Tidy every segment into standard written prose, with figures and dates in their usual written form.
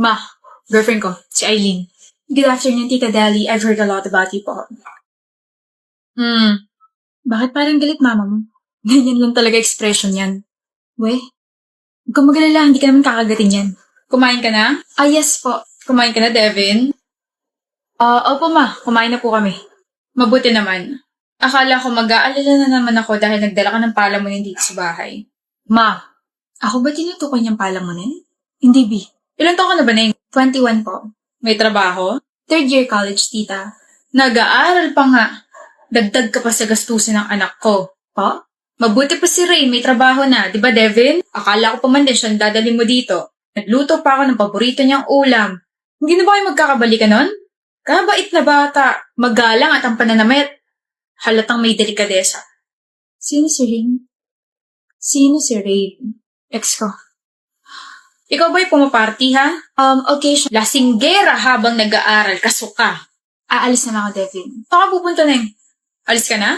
Ma, girlfriend ko, si Eileen. Good afternoon, Tita Dali. I've heard a lot about you po. Bakit parang galit mama mo? Ganyan lang talaga expression yan. We, huwag kang magalala, hindi ka naman kakagatin yan. Kumain ka na? Yes po. Kumain ka na, Devin? Opo ma, kumain na po kami. Mabuti naman. Akala ko mag-aalala na naman ako dahil nagdala ka ng palamunin dito sa bahay. Ma, ako ba tinutukoy niyang palamunin? Hindi, B. Ilan taon ka na ba na 21 po. May trabaho? Third year college, tita. Nag-aaral pa nga. Dagdag ka pa sa gastusin ng anak ko. Pa? Mabuti pa si Ray, may trabaho na. Di ba, Devin? Akala ko pa man din siyang dadalhin mo dito. Nagluto pa ako ng paborito niyang ulam. Hindi na ba kayo magkakabalikan nun? Kabait na bata. Magalang at ang pananamit. Halatang may delikadesa. Sino si Ray? Sino si Ray? Ex ko. Ikaw ba'y pumaparty, ha? Occasion. Lasinggera habang nag-aaral. Kasuka. Aalis na ako, Devin. Saan ka pupunta na yun? Alis ka na?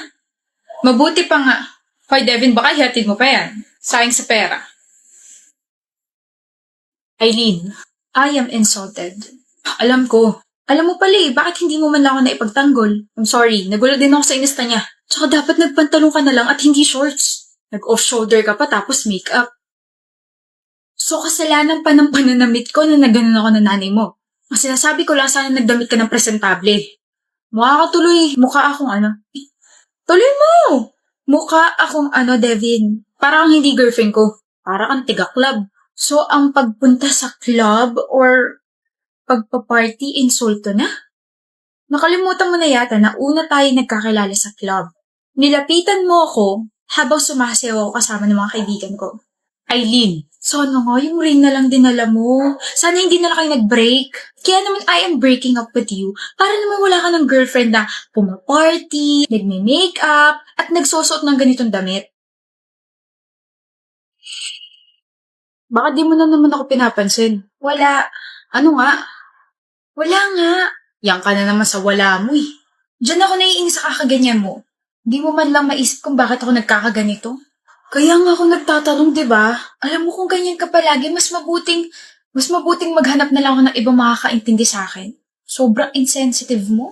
Mabuti pa nga. Hoy, Devin, baka ihatid mo pa yan. Sayang sa pera. Eileen, I am insulted. Alam ko. Alam mo pala bakit hindi mo man lang ako naipagtanggol? I'm sorry, nagulo din ako sa inista niya. Tsaka dapat nagpantalong ka na lang at hindi shorts. Nag-off-shoulder ka pa tapos make-up. So, kasalanan pa ng pananamit ko na naganon ako ng nanay mo. Ang sinasabi ko lang sana nagdamit ka ng presentable. Mukha ka tuloy. Mukha akong ano. Tuloy mo! Mukha akong ano, Devin. Para kang hindi girlfriend ko. Para kang tiga-club. So, ang pagpunta sa club or pagpa-party, insulto na? Nakalimutan mo na yata na una tayo nagkakilala sa club. Nilapitan mo ako habang sumasayaw ako kasama ng mga kaibigan ko. Eileen, sana nga yung ring na lang dinala mo. Sana hindi na lang kayo nag-break. Kaya naman I am breaking up with you para naman wala ka ng girlfriend na pumaparty, nagme-makeup, at nagsusuot ng ganitong damit. Baka di mo na naman ako pinapansin. Wala. Ano nga? Wala nga. Yang ka na naman sa wala mo eh. Diyan ako naiinis sa kakaganyan mo. Di mo man lang maisip kung bakit ako nagkakaganito. Kaya nga ako nagtatanong, di ba? Alam mo kung ganyan ka palagi, mas mabuting maghanap na lang ako ng ibang makakaintindi sa akin. Sobrang insensitive mo.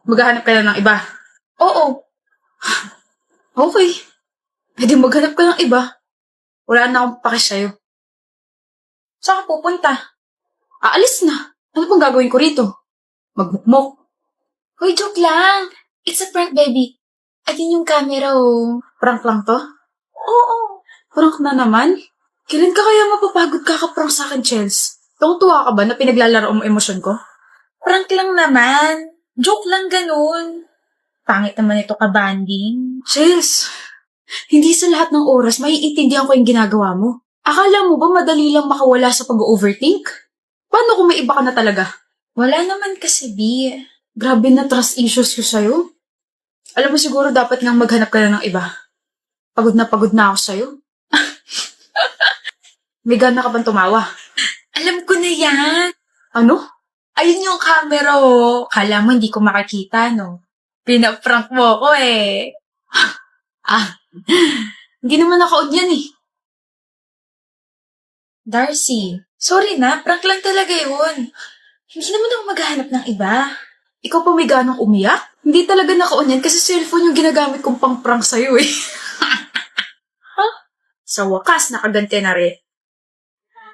Maghanap ka na ng iba? Oo. Okay. Pwede maghanap ka ng iba. Wala na akong pake sa'yo. Saan ka pupunta? Aalis na. Ano pang gagawin ko rito? Magmukmok. Hoy, joke lang. It's a prank, baby. Ayun yung camera, oh. Prank lang to? Oo. Prank na naman? Kailan ka kaya mapapagod kakaprank sa akin, Chels? Tuwang-tuwa ka ba na pinaglalaro mo emosyon ko? Prank lang naman. Joke lang ganun. Pangit naman ito ka-banding. Chels, hindi sa lahat ng oras maiintindihan ko yung ginagawa mo. Akala mo ba madali lang makawala sa pag-overthink? Paano kung may iba ka na talaga? Wala naman kasi, B. Grabe na trust issues ko sa'yo. Alam mo siguro dapat ngang maghanap ka na ng iba. Pagod na ako sa'yo. May gana ka bang tumawa? Alam ko na yan. Ano? Ayun yung camera, oh. Kala mo hindi ko makakita, no? Pinaprank mo ko, eh. Hindi naman naka-on yan, eh. Darcy, sorry na. Prank lang talaga yun. Hindi naman ako maghahanap ng iba. Ikaw pa may ganang umiyak? Hindi talaga naka-on yan kasi cellphone yung ginagamit kong pang-prank sa'yo, eh. Sa wakas, nakaganti na rin.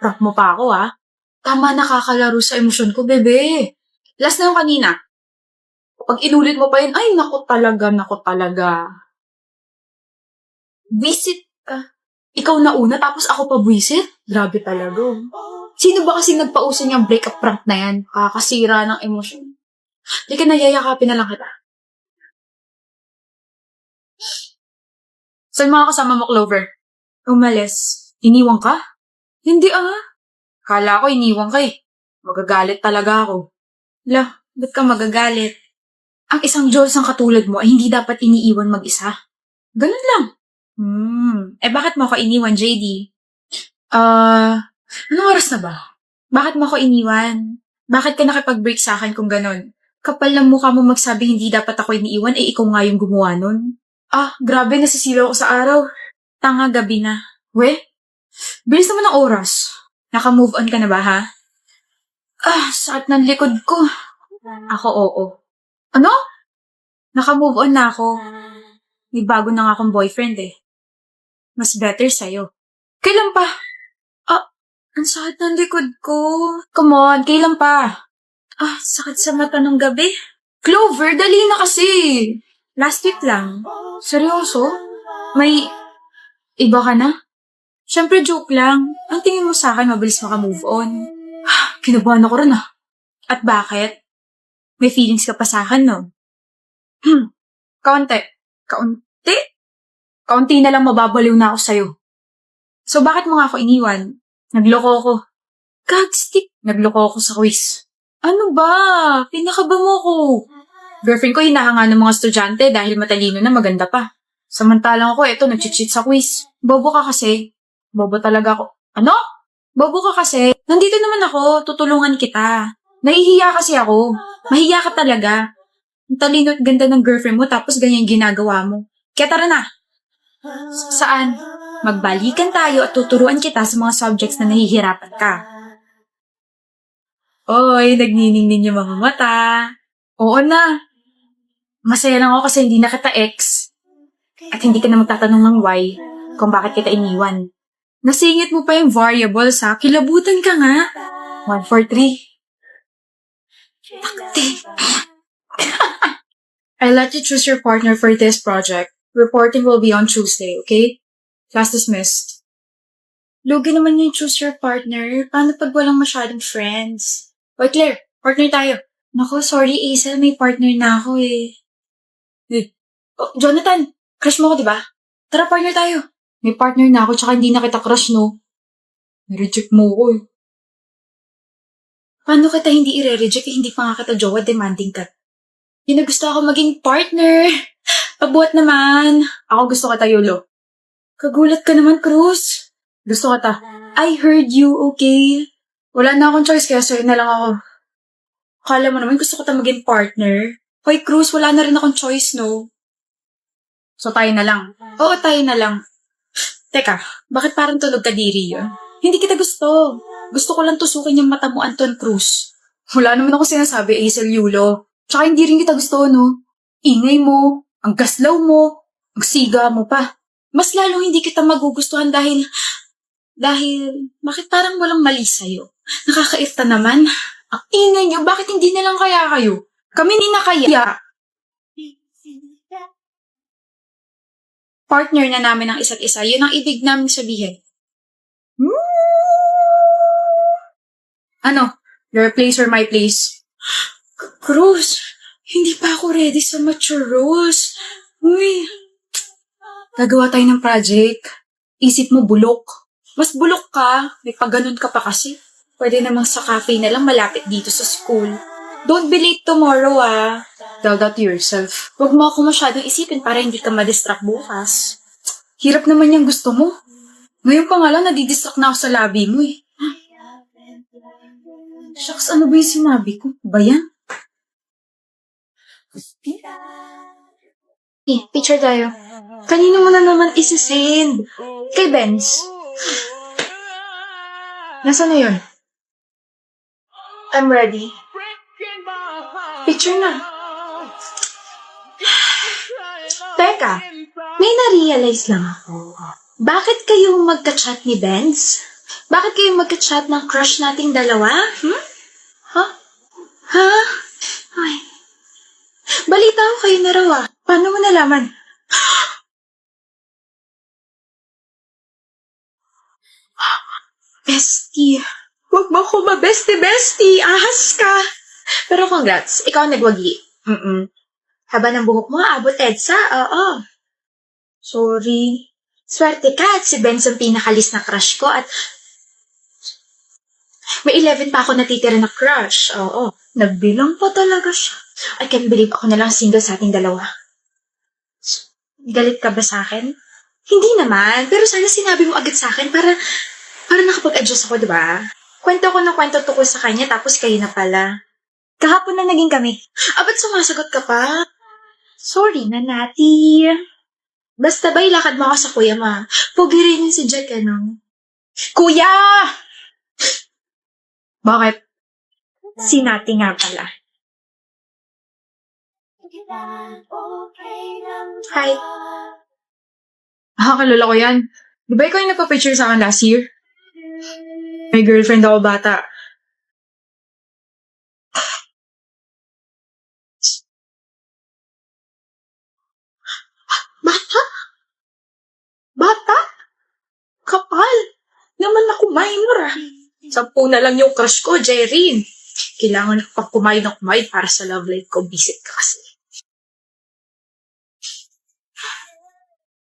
Prank mo pa ako, ha? Tama, nakakalaro sa emosyon ko, bebe. Last na yung kanina. Kapag inulit mo pa yun, ay, naku talaga. Visit ka. Ikaw na una, tapos ako pa visit? Grabe talaga. Sino ba kasi nagpauso niyang breakup prank na yan? Kakasira ng emosyon. Hindi ka na, yayakapin na lang kita. Saan mga kasama mo, Clover? Umalis. Iniwan ka? Hindi Kala ko iniwan ka eh. Magagalit talaga ako. Ba't ka magagalit? Ang isang Jules ang katulad mo ay hindi dapat iniiwan mag-isa. Ganun lang. Bakit mo ako iniwan, JD? Anong oras na ba? Bakit mo ako iniwan? Bakit ka nakipag-break sa akin kung ganun? Kapal ng mukha mo magsabi hindi dapat ako iniiwan, ikaw nga yung gumawa nun. Grabe, nasisilaw ako sa araw. Tanga, gabi na. Bilis naman ng oras. Naka-move on ka na ba, ha? Sakit ng likod ko. Ako, oo. Ano? Naka-move on na ako. May bago na nga akong boyfriend eh. Mas better sa'yo. Kailan pa? Ang sakit ng likod ko. Come on, kailan pa? Sakit sa mata nung gabi. Clover, dali na kasi. Last week lang. Seryoso? May iba ka na? Siyempre joke lang. Ang tingin mo sa akin, mabilis maka-move on. Kinabahan ako rin At bakit? May feelings ka pa sa akin, no? Kaunti. Kaunti? Kaunti na lang mababaliw na ako sa'yo. So bakit mo nga ako iniwan? Nagloko ako. Kagstick. Nagloko ako sa quiz. Ano ba? Pinakaba mo ko. Girlfriend ko hinahanga ng mga estudyante dahil matalino na maganda pa. Samantalang ako, eto, nag-cheat sa quiz. Bobo ka kasi. Bobo talaga ako. Ano? Bobo ka kasi. Nandito naman ako, tutulungan kita. Nahihiya kasi ako. Mahiya ka talaga. Ang talino at ganda ng girlfriend mo tapos ganyan ginagawa mo. Kaya tara na. Saan? Magbalikan tayo at tuturuan kita sa mga subjects na nahihirapan ka. Oy, nagniningning yung mga mata. Oo na. Masaya lang ako kasi hindi na kita ex. At hindi ka na magtatanong ng why kung bakit kita iniwan. Nasingit mo pa yung variables ha. Kilabutan ka nga. 1, 4, 3. Takti. I'll let you choose your partner for this project. Reporting will be on Tuesday, okay? Class dismissed. Lugi naman yung choose your partner. Paano pag walang masyadong friends? Oy, Claire, partner tayo. Naku, sorry, Hazel. May partner na ako eh. Jonathan, crush mo ko, di ba? Tara, partner tayo. May partner na ako, tsaka hindi na kita crush, no? Nireject mo ko eh. Paano kita hindi i-reject hindi pa nga kita jowa, demanding ka? Hindi na gusto ako maging partner. Pabuhat naman. Ako gusto kita, Yolo. Kagulat ka naman, Cruz. Gusto kita. I heard you, okay? Wala na akong choice, kaya sa'yo na lang ako. Akala mo naman gusto kita maging partner. Hoy, Cruz, wala na rin akong choice, no? So, tayo na lang. Oo, tayo na lang. Teka, bakit parang tunog ka diri yun? Hindi kita gusto. Gusto ko lang tusukin yung mata mo, Anton Cruz. Wala naman ako sinasabi, Hazel Yulo. Tsaka hindi rin kita gusto, no? Ingay mo, ang gaslaw mo, ang siga mo pa. Mas lalong hindi kita magugustuhan dahil, bakit parang walang mali sa'yo? Nakakairta naman. Ang ingay niyo, bakit hindi na lang kaya kayo? Kami ni na kaya. Partner na namin ang isa't isa. Yun ang ibig namin sabihin. Ano? Your place or my place? Cruz, hindi pa ako ready sa mature roles. Uy, gagawa tayo ng project. Isip mo bulok. Mas bulok ka. May pagganon ka pa kasi. Pwede namang sa cafe na lang malapit dito sa school. Don't be late tomorrow Tell that to yourself. Huwag mo ako masyadong isipin para hindi ka ma-distract bukas. Hirap naman yung gusto mo. Ngayon pa nga lang nadidistract na ako sa labi mo eh. Shucks, ano ba yung sinabi ko? Ba yan? Picture tayo. Kanino mo na naman isisend? Kay Benz. Nasaan na yun? I'm ready. Picture na. Teka, may na-realize lang ako. Bakit kayong magka-chat ni Benz? Bakit kayong magka-chat ng crush nating dalawa? Ha? Ay. Balita ko kayo na raw Paano mo nalaman? Bestie. Huwag mo ko bestie. Ahas ka. Pero congrats, ikaw ang nagwagi. Haba ng buhok mo, abot EDSA. Oo. Sorry. Swerte ka at si Benz ang pinakalis na crush ko at may 11 pa ako natitira na crush. Oo. Nagbilang pa talaga siya. I can't believe ako na lang single sa ating dalawa. Galit ka ba sa akin? Hindi naman. Pero sana sinabi mo agad sa akin para nakapag-adjust ako, diba? Kwento ko ng kwento tungkol sa kanya tapos kayo na pala. Kahapon na naging kami. Ba't sumasagot ka pa? Sorry na, Nati. Basta ba ilakad mo ako sa kuya ma? Pogi rin yun si Jack, ano? Kuya! Bakit? Si Nati nga pala. Hi. Kilala ko yan. Di ba ikaw yung nagpa-picture sa akin last year? May girlfriend ako bata. Bata? Bata? Kapal. Naman ako minor ah. 10 na lang yung crush ko, Jerry. Kailangan pa kumain ng kumain para sa love life ko. Visit ka kasi.